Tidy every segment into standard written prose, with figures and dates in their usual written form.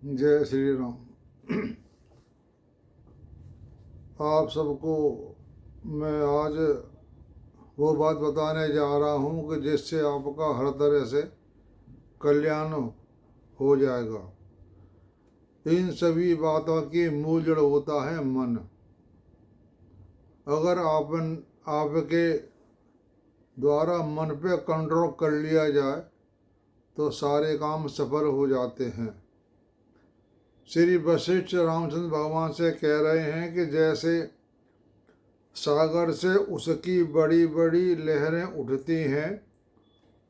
जय श्री राम। आप सबको मैं आज वो बात बताने जा रहा हूँ कि जिससे आपका हर तरह से कल्याण हो जाएगा। इन सभी बातों की मूल जड़ होता है मन। अगर आपके द्वारा मन पे कंट्रोल कर लिया जाए तो सारे काम सफल हो जाते हैं। श्री वशिष्ठ रामचंद्र भगवान से कह रहे हैं कि जैसे सागर से उसकी बड़ी बड़ी लहरें उठती हैं,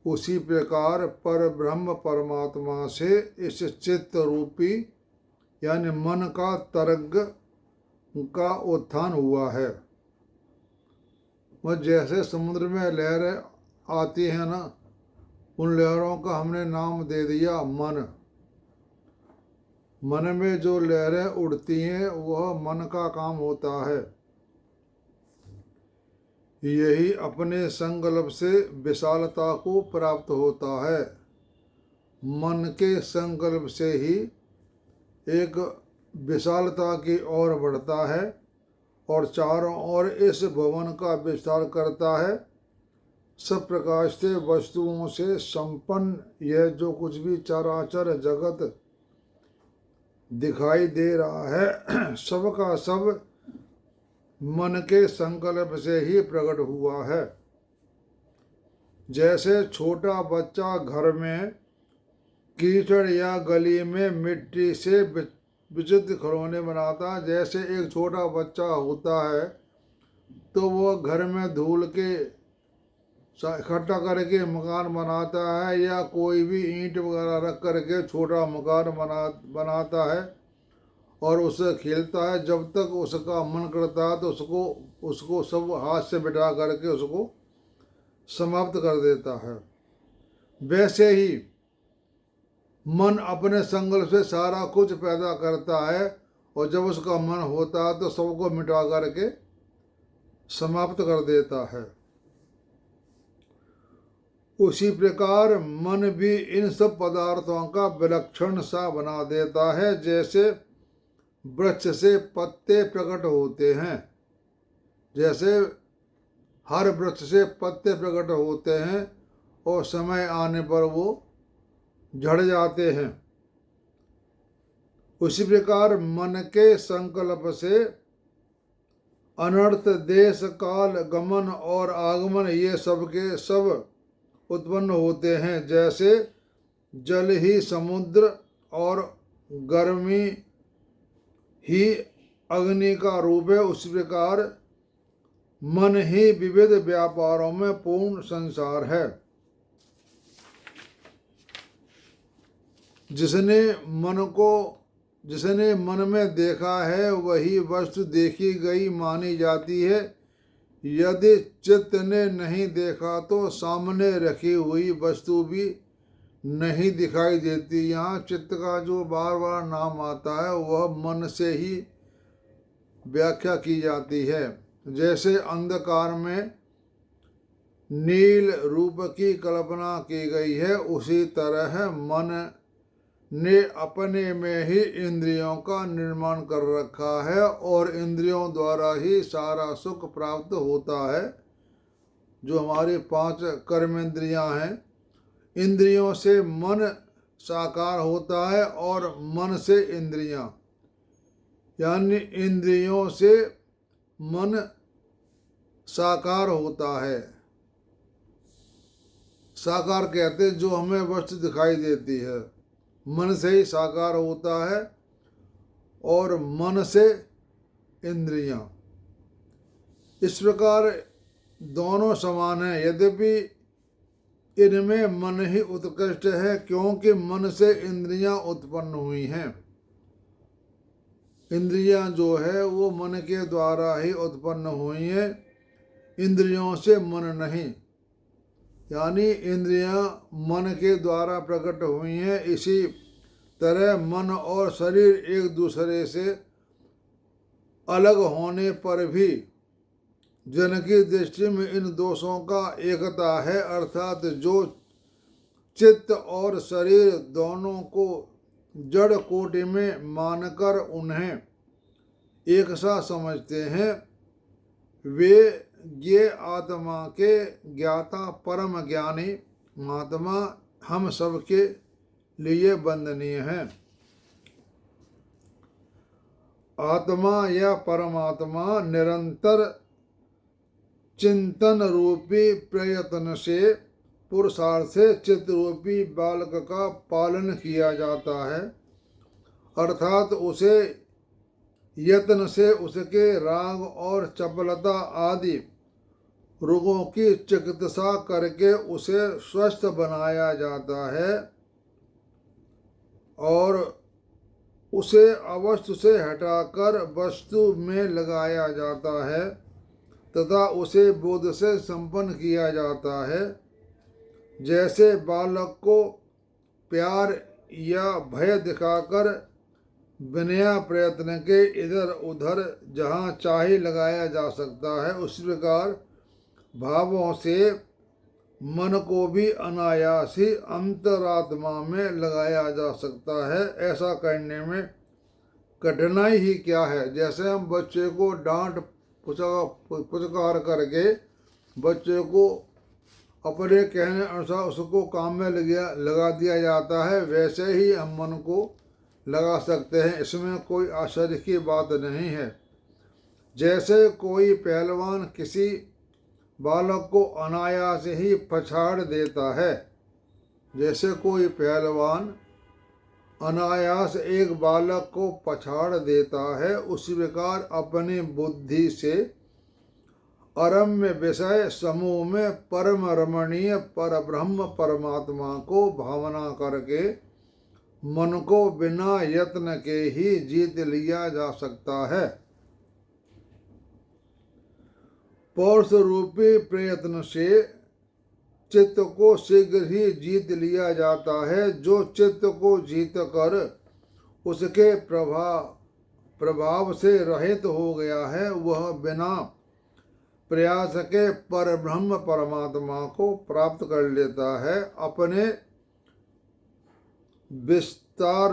उसी प्रकार पर ब्रह्म परमात्मा से इस चित्त रूपी यानी मन का तरंग का उत्थान हुआ है। वह जैसे समुद्र में लहरें आती हैं ना, उन लहरों का हमने नाम दे दिया मन। मन में जो लहरें उड़ती हैं वह मन का काम होता है। यही अपने संकल्प से विशालता को प्राप्त होता है। मन के संकल्प से ही एक विशालता की ओर बढ़ता है और चारों ओर इस भवन का विस्तार करता है। सब प्रकार से वस्तुओं से संपन्न यह जो कुछ भी चराचर जगत दिखाई दे रहा है, सब का सब मन के संकल्प से ही प्रकट हुआ है। जैसे छोटा बच्चा घर में कीचड़ या गली में मिट्टी से विचित्र खिलौने बनाता, जैसे एक छोटा बच्चा होता है तो वह घर में धूल के इकट्ठा करके मकान बनाता है या कोई भी ईंट वगैरह रख करके छोटा मकान बनाता है और उससे खेलता है। जब तक उसका मन करता है तो उसको सब हाथ से बिठा करके उसको समाप्त कर देता है। वैसे ही मन अपने संकल्प से सारा कुछ पैदा करता है और जब उसका मन होता है तो सबको मिटा करके समाप्त कर देता है। उसी प्रकार मन भी इन सब पदार्थों का विलक्षण सा बना देता है। जैसे वृक्ष से पत्ते प्रकट होते हैं, जैसे हर वृक्ष से पत्ते प्रकट होते हैं और समय आने पर वो झड़ जाते हैं, उसी प्रकार मन के संकल्प से अनर्थ, देश काल, गमन और आगमन ये सब के सब उत्पन्न होते हैं। जैसे जल ही समुद्र और गर्मी ही अग्नि का रूप है, उस प्रकार मन ही विविध व्यापारों में पूर्ण संसार है। जिसने मन में देखा है वही वस्तु देखी गई मानी जाती है। यदि चित्त ने नहीं देखा तो सामने रखी हुई वस्तु भी नहीं दिखाई देती। यहाँ चित्त का जो बार बार नाम आता है वह मन से ही व्याख्या की जाती है। जैसे अंधकार में नील रूप की कल्पना की गई है, उसी तरह मन ने अपने में ही इंद्रियों का निर्माण कर रखा है और इंद्रियों द्वारा ही सारा सुख प्राप्त होता है। जो हमारी 5 कर्मेंद्रियां हैं, इंद्रियों से मन साकार होता है और मन से इंद्रियां, यानी इंद्रियों से मन साकार होता है। साकार कहते जो हमें वस्तु दिखाई देती है, मन से ही साकार होता है और मन से इंद्रियां। इस प्रकार दोनों समान हैं, यद्यपि इनमें मन ही उत्कृष्ट है क्योंकि मन से इंद्रियां उत्पन्न हुई हैं। इंद्रियां जो है वो मन के द्वारा ही उत्पन्न हुई हैं, इंद्रियों से मन नहीं। यानी इंद्रियां मन के द्वारा प्रकट हुई हैं। इसी तरह मन और शरीर एक दूसरे से अलग होने पर भी जन की दृष्टि में इन दोषों का एकता है, अर्थात जो चित्त और शरीर दोनों को जड़ कोटि में मानकर उन्हें एक सा समझते हैं। वे ये आत्मा के ज्ञाता परम ज्ञानी महात्मा हम सबके लिए वंदनीय हैं। आत्मा या परमात्मा निरंतर चिंतन रूपी प्रयत्न से पुरुषार्थ से चित्त रूपी बालक का पालन किया जाता है, अर्थात उसे यत्न से उसके राग और चपलता आदि रोगों की चिकित्सा करके उसे स्वस्थ बनाया जाता है और उसे अवस्तु से हटाकर वस्तु में लगाया जाता है तथा उसे बोध से संपन्न किया जाता है। जैसे बालक को प्यार या भय दिखाकर बिना प्रयत्न के इधर उधर जहाँ चाहे लगाया जा सकता है, उस प्रकार भावों से मन को भी अनायास ही अंतरात्मा में लगाया जा सकता है। ऐसा करने में कठिनाई ही क्या है। जैसे हम बच्चे को डांट पुचकार करके बच्चे को अपने कहने अनुसार उसको काम में लगा दिया जाता है, वैसे ही हम मन को लगा सकते हैं। इसमें कोई आश्चर्य की बात नहीं है। जैसे कोई पहलवान किसी बालक को अनायास ही पछाड़ देता है, जैसे कोई पहलवान अनायास एक बालक को पछाड़ देता है, उसी प्रकार अपनी बुद्धि से अरम्य विषय समूह में परम रमणीय पर ब्रह्म परमात्मा को भावना करके मन को बिना यत्न के ही जीत लिया जा सकता है। पौरुष रूपी प्रयत्न से चित्त को शीघ्र ही जीत लिया जाता है। जो चित्त को जीत कर उसके प्रभाव से रहित हो गया है, वह बिना प्रयास के पर ब्रह्म परमात्मा को प्राप्त कर लेता है। अपने विस्तार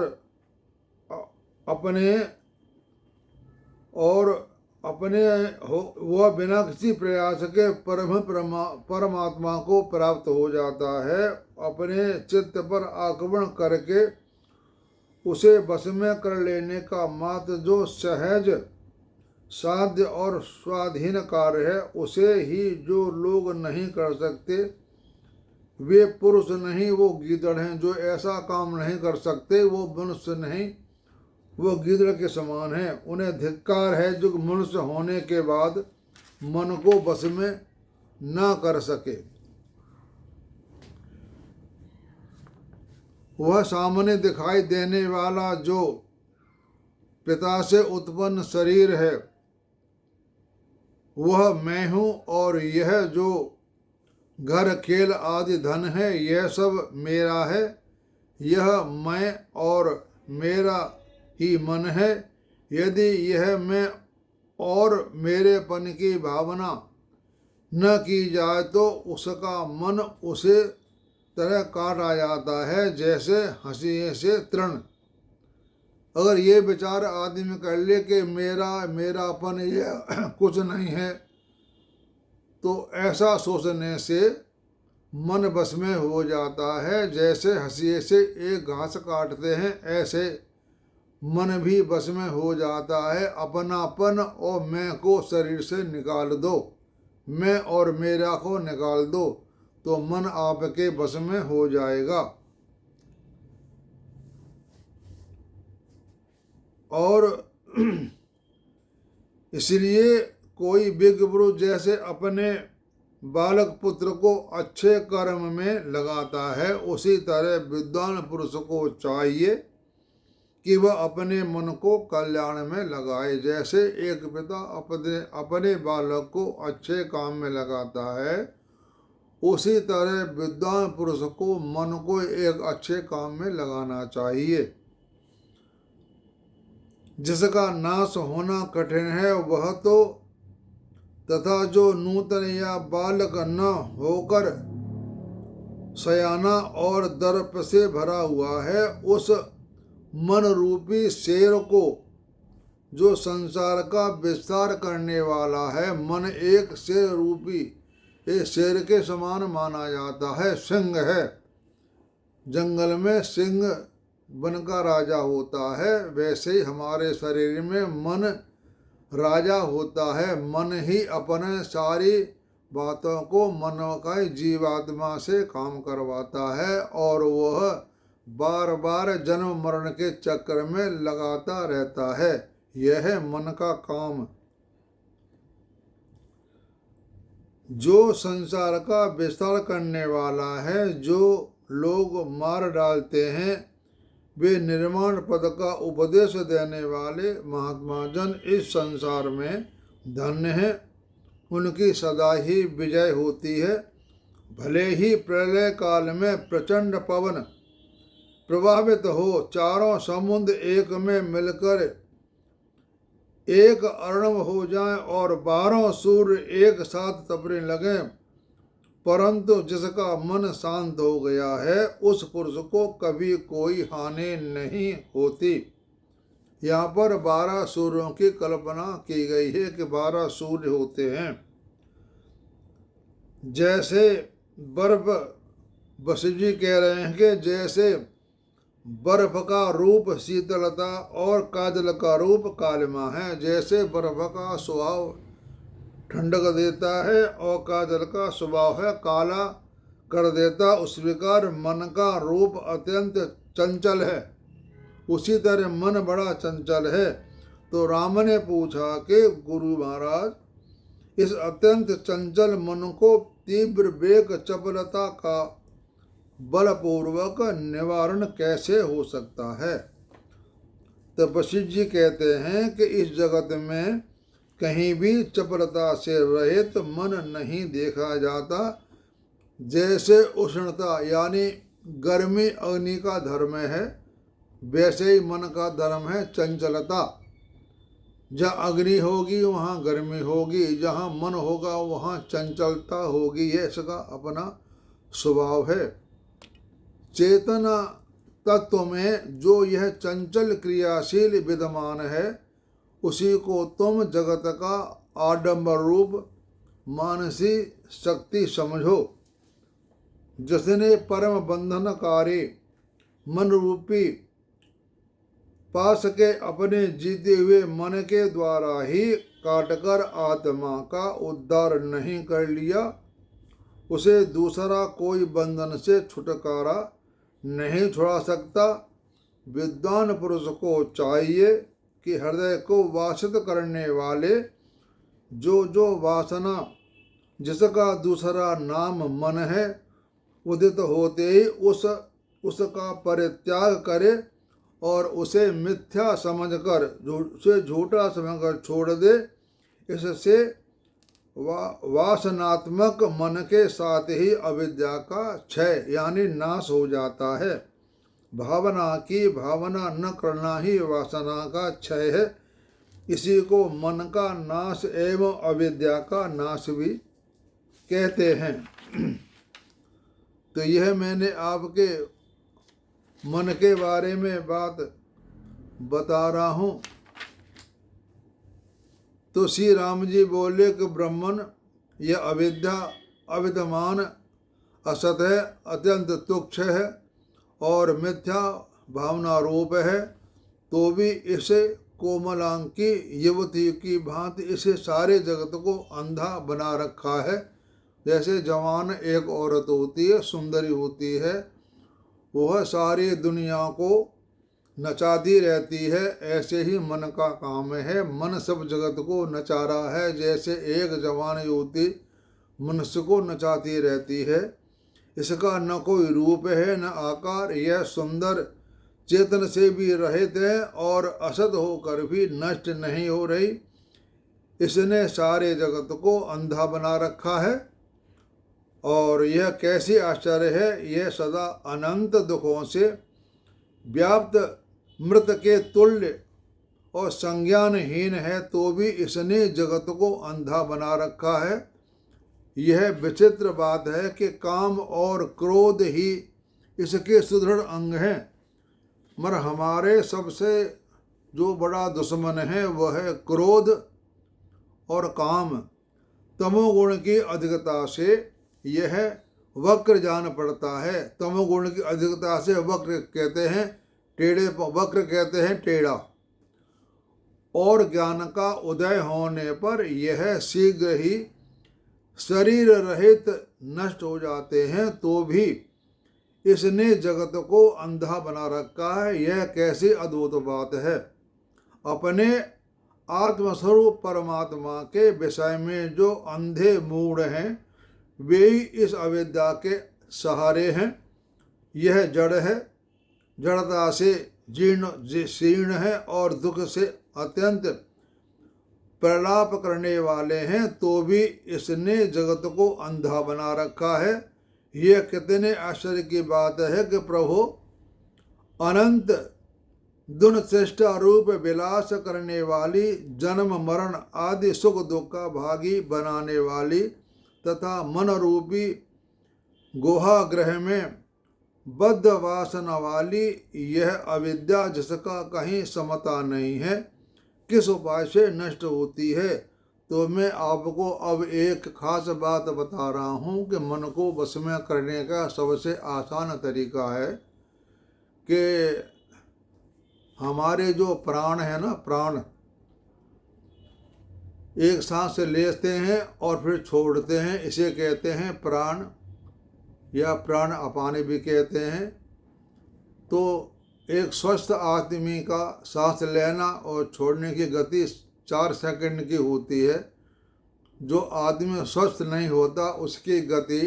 वह बिना किसी प्रयास के परमात्मा को प्राप्त हो जाता है। अपने चित्त पर आक्रमण करके उसे वश में कर लेने का मात्र जो सहज साध्य और स्वाधीन कार्य है, उसे ही जो लोग नहीं कर सकते, वे पुरुष नहीं वो गीदड़ हैं। जो ऐसा काम नहीं कर सकते वो मनुष्य नहीं, वो गीदड़ के समान है। उन्हें धिक्कार है जो मनुष्य होने के बाद मन को वश में न कर सके। वह सामने दिखाई देने वाला जो पिता से उत्पन्न शरीर है, वह मैं हूँ, और यह जो घर खेल आदि धन है, यह सब मेरा है। यह मैं और मेरा ही मन है। यदि यह मैं और मेरेपन की भावना न की जाए तो उसका मन उसे तरह काटा जाता है जैसे हंसी से तृण। अगर ये विचार आदमी कर ले कि मेरापन ये कुछ नहीं है, तो ऐसा सोचने से मन बस में हो जाता है। जैसे हंसी से एक घास काटते हैं, ऐसे मन भी बस में हो जाता है। अपनापन और मैं को शरीर से निकाल दो, मैं और मेरा को निकाल दो, तो मन आपके बस में हो जाएगा। और इसलिए कोई विज्ञ पुरुष जैसे अपने बालक पुत्र को अच्छे कर्म में लगाता है, उसी तरह विद्वान पुरुष को चाहिए कि वह अपने मन को कल्याण में लगाए। जैसे एक पिता अपने बालक को अच्छे काम में लगाता है, उसी तरह विद्वान पुरुष को मन को एक अच्छे काम में लगाना चाहिए। जिसका नाश होना कठिन है वह तो तथा जो नूतन या बालक न होकर सयाना और दर्प से भरा हुआ है, उस मन रूपी शेर को, जो संसार का विस्तार करने वाला है, मन एक शेर रूपी ये शेर के समान माना जाता है। सिंह है, जंगल में सिंह वन का राजा होता है, वैसे ही हमारे शरीर में मन राजा होता है। मन ही अपने सारी बातों को मन का जीवात्मा से काम करवाता है और वह बार बार जन्म मरण के चक्कर में लगाता रहता है। यह है मन का काम। जो संसार का विस्तार करने वाला है, जो लोग मार डालते हैं, वे निर्माण पद का उपदेश देने वाले महात्मा जन इस संसार में धन्य हैं। उनकी सदा ही विजय होती है। भले ही प्रलय काल में प्रचंड पवन प्रभावित हो, चारों समुद्र एक में मिलकर एक अर्णव हो जाए और 12 सूर्य एक साथ तपने लगे, परंतु जिसका मन शांत हो गया है, उस पुरुष को कभी कोई हानि नहीं होती। यहाँ पर 12 सूर्यों की कल्पना की गई है कि 12 सूर्य होते हैं। जैसे बर्फ, वशिष्ठ जी कह रहे हैं कि जैसे बर्फ का रूप शीतलता और काजल का रूप कालिमा है। जैसे बर्फ का स्वभाव ठंडक देता है और काजल का स्वभाव है काला कर देता, उस प्रकार मन का रूप अत्यंत चंचल है। उसी तरह मन बड़ा चंचल है। तो राम ने पूछा कि गुरु महाराज, इस अत्यंत चंचल मन को तीव्र वेग चपलता का बलपूर्वक निवारण कैसे हो सकता है? तो वशिष्ठ जी कहते हैं कि इस जगत में कहीं भी चपलता से रहित मन नहीं देखा जाता। जैसे उष्णता यानी गर्मी अग्नि का धर्म है, वैसे ही मन का धर्म है चंचलता। जहाँ अग्नि होगी वहाँ गर्मी होगी, जहाँ मन होगा वहाँ चंचलता होगी। यह इसका अपना स्वभाव है। चेतना तत्व में जो यह चंचल क्रियाशील विद्यमान है, उसी को तुम जगत का आडंबर रूप मानसी शक्ति समझो। जिसने परम बंधनकारी मन रूपी पास के अपने जीते हुए मन के द्वारा ही काटकर आत्मा का उद्धार नहीं कर लिया, उसे दूसरा कोई बंधन से छुटकारा नहीं छुड़ा सकता। विद्वान पुरुष को चाहिए कि हृदय को वासित करने वाले जो वासना, जिसका दूसरा नाम मन है, उदित होते ही उसका परित्याग करे और उसे मिथ्या समझकर, उसे झूठा समझकर छोड़ दे। इससे वासनात्मक मन के साथ ही अविद्या का क्षय यानी नाश हो जाता है। भावना की भावना न करना ही वासना का क्षय है। इसी को मन का नाश एवं अविद्या का नाश भी कहते हैं। तो यह मैंने आपके मन के बारे में बात बता रहा हूँ। तो श्री राम जी बोले कि ब्रह्मन यह अविद्या अविद्यमान असत है, अत्यंत तुच्छ है और मिथ्या भावना रूप है। तो भी इसे कोमलांकी युवती की भांति इसे सारे जगत को अंधा बना रखा है। जैसे जवान एक औरत होती है, सुंदरी होती है, वह सारी दुनिया को नचाती रहती है, ऐसे ही मन का काम है। मन सब जगत को नचा रहा है। जैसे एक जवान युवती मनुष्य को नचाती रहती है। इसका न कोई रूप है न आकार, यह सुंदर चेतन से भी रहित है और असत होकर भी नष्ट नहीं हो रही। इसने सारे जगत को अंधा बना रखा है। और यह कैसी आश्चर्य है, यह सदा अनंत दुखों से व्याप्त मृत के तुल्य और संज्ञानहीन है, तो भी इसने जगत को अंधा बना रखा है। यह विचित्र बात है कि काम और क्रोध ही इसके सुदृढ़ अंग हैं। मगर हमारे सबसे जो बड़ा दुश्मन है वह है क्रोध और काम। तमोगुण की अधिकता से यह वक्र जान पड़ता है। तमोगुण की अधिकता से वक्र कहते हैं टेढ़े, वक्र कहते हैं टेढ़ा। और ज्ञान का उदय होने पर यह शीघ्र ही शरीर रहित नष्ट हो जाते हैं। तो भी इसने जगत को अंधा बना रखा है। यह कैसी अद्भुत बात है। अपने आत्मस्वरूप परमात्मा के विषय में जो अंधे मूढ़ हैं वे ही इस अविद्या के सहारे हैं। यह जड़ है, जड़ता से जीर्ण है और दुख से अत्यंत प्रलाप करने वाले हैं। तो भी इसने जगत को अंधा बना रखा है। यह कितने आश्चर्य की बात है कि प्रभु अनंत दुन श्रेष्ठ रूप विलास करने वाली, जन्म मरण आदि सुख दुख का भागी बनाने वाली तथा मन रूपी गुहा ग्रह में बद्ध वासना वाली यह अविद्या, जिसका कहीं समता नहीं है, किस उपाय से नष्ट होती है। तो मैं आपको अब एक खास बात बता रहा हूँ कि मन को वश में करने का सबसे आसान तरीका है कि हमारे जो प्राण है ना, प्राण एक सांस से लेते हैं और फिर छोड़ते हैं, इसे कहते हैं प्राण या प्राण अपान भी कहते हैं। तो एक स्वस्थ आदमी का सांस लेना और छोड़ने की गति 4 सेकंड की होती है। जो आदमी स्वस्थ नहीं होता उसकी गति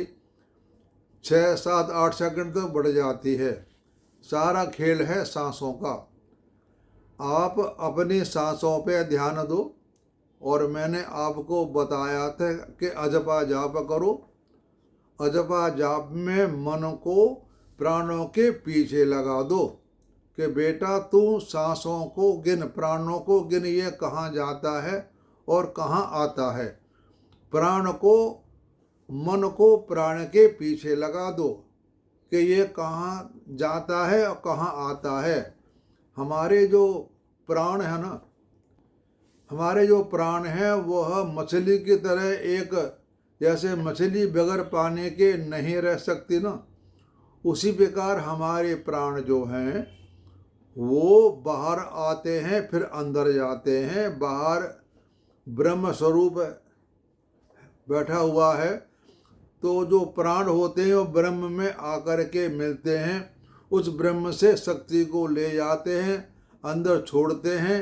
6, 7, 8 सेकंड तक बढ़ जाती है। सारा खेल है सांसों का। आप अपनी सांसों पे ध्यान दो। और मैंने आपको बताया था कि अजपा जाप करो। अजपा जाप में मन को प्राणों के पीछे लगा दो कि बेटा तू सांसों को गिन, प्राणों को गिन, ये कहाँ जाता है और कहाँ आता है। प्राण को, मन को प्राण के पीछे लगा दो कि ये कहाँ जाता है और कहाँ आता है। हमारे जो प्राण है ना, हमारे जो प्राण हैं वह मछली की तरह, एक जैसे मछली बगैर पानी के नहीं रह सकती ना, उसी प्रकार हमारे प्राण जो हैं वो बाहर आते हैं फिर अंदर जाते हैं। बाहर ब्रह्म स्वरूप बैठा हुआ है, तो जो प्राण होते हैं वो ब्रह्म में आकर के मिलते हैं। उस ब्रह्म से शक्ति को ले जाते हैं, अंदर छोड़ते हैं,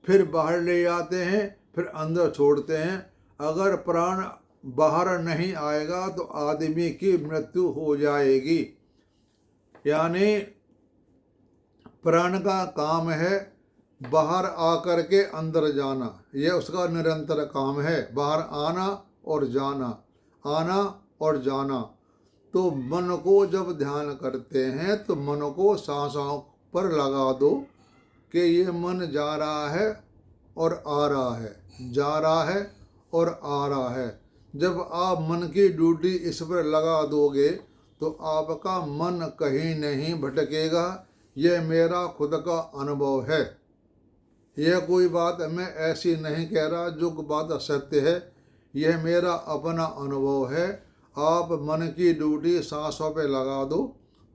फिर बाहर ले जाते हैं, फिर अंदर छोड़ते हैं। अगर प्राण बाहर नहीं आएगा तो आदमी की मृत्यु हो जाएगी। यानी प्राण का काम है बाहर आकर के अंदर जाना, यह उसका निरंतर काम है। बाहर आना और जाना, आना और जाना। तो मन को जब ध्यान करते हैं तो मन को सांसों पर लगा दो कि ये मन जा रहा है और आ रहा है, जा रहा है और आ रहा है। जब आप मन की ड्यूटी इस पर लगा दोगे तो आपका मन कहीं नहीं भटकेगा। यह मेरा खुद का अनुभव है। यह कोई बात मैं ऐसी नहीं कह रहा जो बात सत्य है। यह मेरा अपना अनुभव है। आप मन की ड्यूटी सांसों पे लगा दो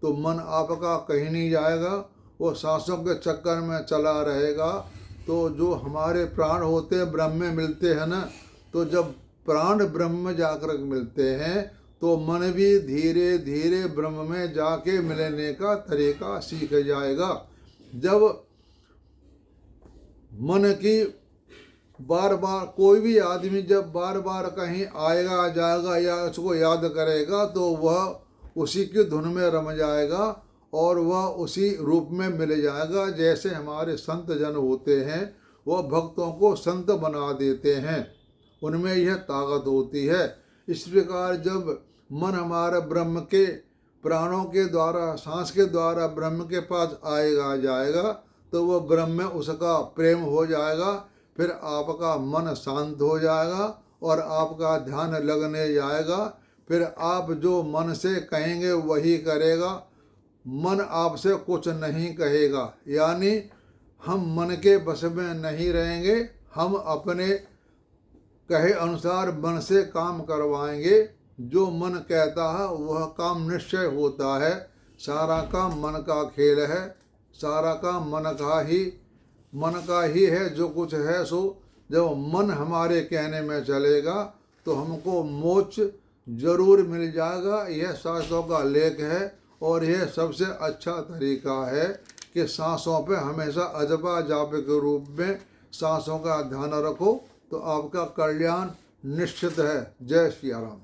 तो मन आपका कहीं नहीं जाएगा, वो सांसों के चक्कर में चला रहेगा। तो जो हमारे प्राण होते हैं ब्रह्म में मिलते हैं ना, तो जब प्राण ब्रह्म में जाकर मिलते हैं तो मन भी धीरे धीरे ब्रह्म में जाके मिलने का तरीका सीख जाएगा। जब मन की बार बार, कोई भी आदमी जब बार बार कहीं आएगा जाएगा या उसको याद करेगा तो वह उसी की धुन में रम जाएगा और वह उसी रूप में मिल जाएगा। जैसे हमारे संत जन होते हैं वह भक्तों को संत बना देते हैं, उनमें यह ताकत होती है। इस प्रकार जब मन हमारा ब्रह्म के प्राणों के द्वारा, सांस के द्वारा ब्रह्म के पास आएगा जाएगा तो वह ब्रह्म में उसका प्रेम हो जाएगा। फिर आपका मन शांत हो जाएगा और आपका ध्यान लगने जाएगा। फिर आप जो मन से कहेंगे वही करेगा। मन आपसे कुछ नहीं कहेगा। यानी हम मन के बस में नहीं रहेंगे, हम अपने कहे अनुसार मन से काम करवाएंगे। जो मन कहता है वह काम निश्चय होता है। सारा काम मन का खेल है, सारा काम मन का ही है। जो कुछ है सो जब मन हमारे कहने में चलेगा तो हमको मोक्ष जरूर मिल जाएगा। यह शास्त्रों का लेख है और यह सबसे अच्छा तरीका है कि सांसों पे हमेशा अजबा जाप के रूप में सांसों का ध्यान रखो तो आपका कल्याण निश्चित है। जय श्री राम।